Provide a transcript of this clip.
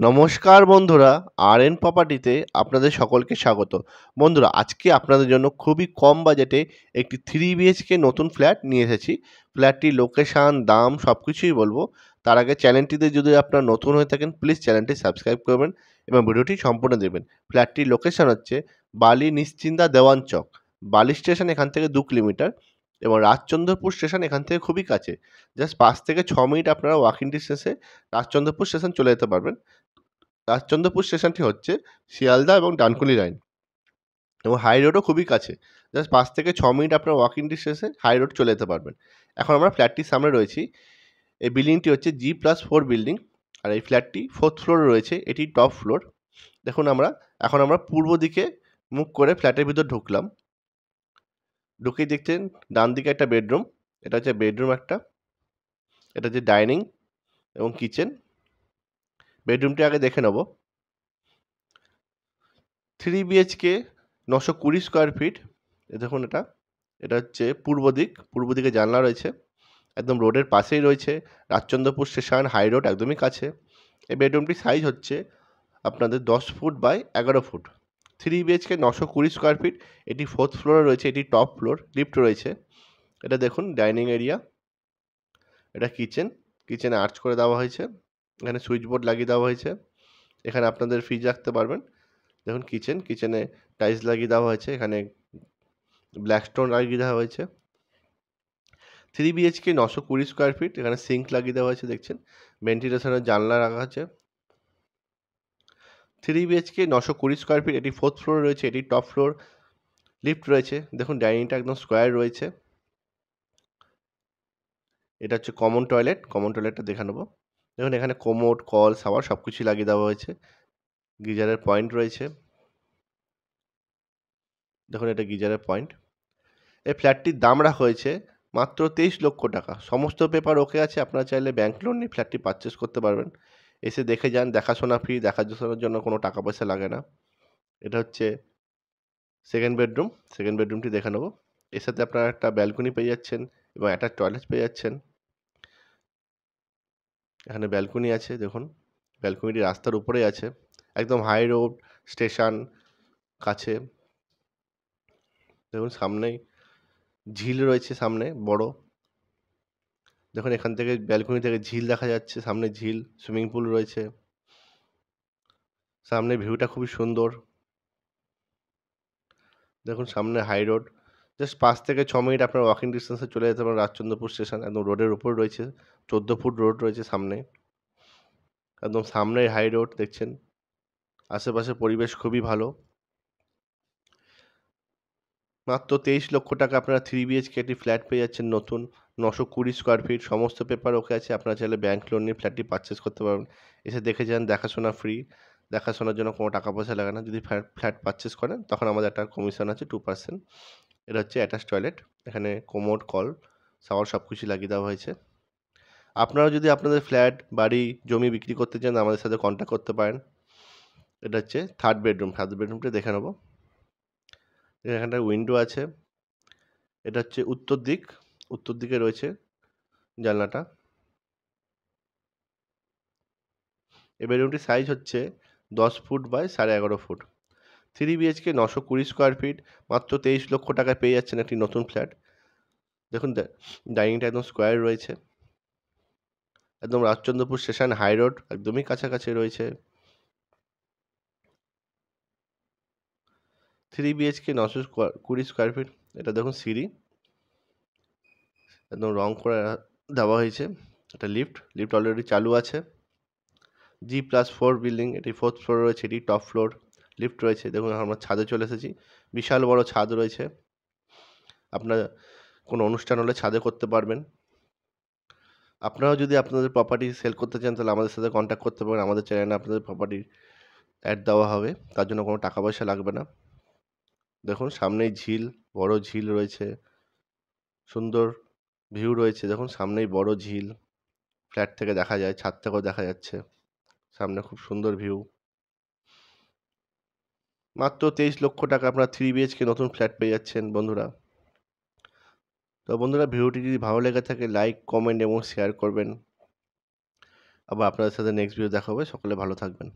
নমস্কার বন্ধুরা, আর.এন প্রপার্টিতে আপনাদের সকলকে স্বাগত। বন্ধুরা, আজকে আপনাদের জন্য খুবই কম বাজেটে একটি 3 বিএইচকে নতুন ফ্ল্যাট নিয়ে এসেছি। ফ্ল্যাটটির লোকেশান, দাম সবকিছুই বলবো। তার আগে চ্যানেলটিতে যদি আপনারা নতুন হয়ে থাকেন, প্লিজ চ্যানেলটি সাবস্ক্রাইব করবেন এবং ভিডিওটি সম্পূর্ণ দেখবেন। ফ্ল্যাটটির লোকেশান হচ্ছে বালি নিশ্চিন্দা দেওয়ান চক। বালি স্টেশন এখান থেকে 2 কিলোমিটার এবং রাজচন্দ্রপুর স্টেশন এখান থেকে খুবই কাছে। জাস্ট 5 থেকে 6 মিনিট আপনারা ওয়াকিং ডিসটেন্সে রাজচন্দ্রপুর স্টেশন চলে যেতে পারবেন। রাজচন্দ্রপুর স্টেশনটি হচ্ছে শিয়ালদা এবং ডানকুনি লাইন এবং হাই রোডও খুবই কাছে। জাস্ট 5 থেকে 6 মিনিট আপনার ওয়াকিং ডিসটেন্সে হাই রোড চলে যেতে পারবেন। এখন আমরা ফ্ল্যাটটির সামনে রয়েছি। এই বিল্ডিংটি হচ্ছে G+4 বিল্ডিং আর এই ফ্ল্যাটটি 4th ফ্লোরে রয়েছে। এটি টপ ফ্লোর। দেখুন এখন আমরা পূর্ব দিকে মুখ করে ফ্ল্যাটের ভিতর ঢুকলাম। ঢুকেই দেখছেন ডান দিকে একটা বেডরুম। এটা হচ্ছে বেডরুম একটা। এটা হচ্ছে ডাইনিং এবং কিচেন। বেডরুমটি আগে দেখে নেব। 3 বিএইচকে 920 স্কোয়ার ফিট। দেখুন এটা হচ্ছে পূর্ব দিকে জানলা রয়েছে। একদম রোডের পাশেই রয়েছে। রাজচন্দ্রপুর স্টেশন, হাই রোড একদমই কাছে। এই বেডরুমটির সাইজ হচ্ছে আপনাদের 10 foot by 11 foot. 3 BHK 920 square feet. এটি 4th ফ্লোরে রয়েছে। এটি টপ ফ্লোর। লিফট রয়েছে। এটা দেখুন ডাইনিং এরিয়া। এটা কিচেন। কিচেনে আর্চ করে দেওয়া হয়েছে। এখানে সুইচ বোর্ড লাগিয়ে দেওয়া হয়েছে। এখানে আপনাদের ফ্রিজ রাখতে পারবেন। দেখুন কিচেনে টাইলস লাগিয়ে দেওয়া হয়েছে। এখানে ব্ল্যাক স্টোন লাগিয়ে দেওয়া হয়েছে। 3 বিএইচকে 920 স্কোয়ার ফিট। এখানে সিঙ্ক লাগিয়ে দেওয়া হয়েছে দেখছেন। ভেন্টিলেশনের জানলা রাখা আছে। 3 বিএইচকে 920 স্কোয়ার ফিট। এটি 4th ফ্লোরে রয়েছে। এটি টপ ফ্লোর। লিফট রয়েছে। দেখুন ডাইনিংটা একদম স্কোয়ার রয়েছে। এটা হচ্ছে কমন টয়লেট। কমন টয়লেটটা দেখে নেব। দেখুন এখানে কোমোড, কল, শাওয়ার সব কিছুই লাগিয়ে দেওয়া হয়েছে। গিজারের পয়েন্ট রয়েছে। দেখুন এটা গিজারের পয়েন্ট। এই ফ্ল্যাটটির দাম রাখা হয়েছে মাত্র 23 লক্ষ টাকা। সমস্ত পেপার ওকে আছে। আপনারা চাইলে ব্যাংক লোন নিয়ে ফ্ল্যাটটি পারচেস করতে পারবেন। এসে দেখে যান। দেখাশোনা ফ্রি। দেখাশোনার জন্য কোনো টাকা পয়সা লাগে না। এটা হচ্ছে সেকেন্ড বেডরুম। সেকেন্ড বেডরুমটি দেখে নেব। এর সাথে আপনারা একটা ব্যালকনি পেয়ে যাচ্ছেন এবং একটা টয়লেট পেয়ে যাচ্ছেন। এখানে ব্যালকনি আছে দেখুন। ব্যালকনিটি রাস্তার উপরেই আছে। একদম হাই রোড, স্টেশন কাছে। দেখুন সামনেই ঝিল রয়েছে সামনে বড়। দেখুন এখান থেকে ব্যালকনি থেকে ঝিল দেখা যাচ্ছে। সামনে ঝিল, সুইমিং পুল রয়েছে। সামনে ভিউটা খুবই সুন্দর। দেখুন সামনে হাই রোড। জাস্ট 5 থেকে 6 মিনিট আপনার ওয়াকিং ডিসটেন্সে চলে যেতে পারেন রাজচন্দ্রপুর স্টেশন। একদম রোডের উপর রয়েছে। 14 ফুট রোড রয়েছে সামনে। একদম সামনেই হাই রোড দেখছেন। আশেপাশে পরিবেশ খুবই ভালো। মাত্র 23 লক্ষ টাকা আপনারা 3 বিএইচকে একটি ফ্ল্যাট পেয়ে যাচ্ছেন নতুন। 920 স্কোয়ার ফিট। সমস্ত পেপার ওকে আছে। আপনারা চাইলে ব্যাংক লোন নিয়ে ফ্ল্যাটটি পারচেস করতে পারবেন। এসে দেখে যান। দেখাশোনা ফ্রি। দেখাশোনার জন্য কোনো টাকা পয়সা লাগে না। যদি ফ্ল্যাট পারচেস করেন তখন আমাদের একটা কমিশন আছে 2%। এটা হচ্ছে অ্যাটাচ টয়লেট। এখানে কোমোড, কল, শাওয়ার সব কিছুই লাগিয়ে দেওয়া হয়েছে। আপনারাও যদি আপনাদের ফ্ল্যাট, বাড়ি, জমি বিক্রি করতে চান আমাদের সাথে কন্ট্যাক্ট করতে পারেন। এটা হচ্ছে থার্ড বেডরুম। থার্ড বেডরুমটা দেখে নেব। এখানটা উইন্ডো আছে। এটা হচ্ছে উত্তর দিক। উত্তর দিকে রয়েছে জানলাটা। এই বেডরুমটির সাইজ হচ্ছে 10 foot by 11.5 foot. 3 BHK 920 square feet. মাত্র 23 লক্ষ টাকায় পেয়ে যাচ্ছেন একটি নতুন ফ্ল্যাট। দেখুন ডাইনিংটা একদম স্কোয়ার রয়েছে। একদম রাজচন্দ্রপুর স্টেশন, হাই রোড একদমই কাছাকাছি রয়েছে। 3 বিএইচকে 920 স্কোয়ার ফিট। এটা দেখুন সিঁড়ি। একদম রং করে দেওয়া হয়েছে। এটা লিফট অলরেডি চালু আছে। G+4 building. এটি 4th ফ্লোরে রয়েছে। এটি টপ ফ্লোর। লিফট রয়েছে। দেখুন আমরা ছাদে চলে এসেছি। বিশাল বড় ছাদ রয়েছে। আপনার কোনো অনুষ্ঠান হলে ছাদে করতে পারবেন। আপনারাও যদি আপনাদের প্রপার্টি সেল করতে চান তাহলে আমাদের সাথে কন্ট্যাক্ট করতে পারেন। আমাদের চ্যানেলে আপনাদের প্রপার্টির অ্যাড দেওয়া হবে। তার জন্য কোনো টাকা পয়সা লাগবে না। দেখুন সামনেই ঝিল, বড় ঝিল রয়েছে। সুন্দর ভিউ রয়েছে। দেখুন সামনেই বড় ঝিল। ফ্ল্যাট থেকে দেখা যায়, ছাদ থেকেও দেখা যাচ্ছে। সামনে খুব সুন্দর ভিউ। মাত্র 23 লক্ষ টাকা আপনারা 3 বিএইচকে নতুন ফ্ল্যাট পেয়ে যাচ্ছেন বন্ধুরা। তো বন্ধুরা ভিডিওটি যদি ভালো লেগে থাকে লাইক, কমেন্ট এবং শেয়ার করবেন। আবার আপনাদের সাথে নেক্সট ভিডিও দেখা হবে। সকলে ভালো থাকবেন।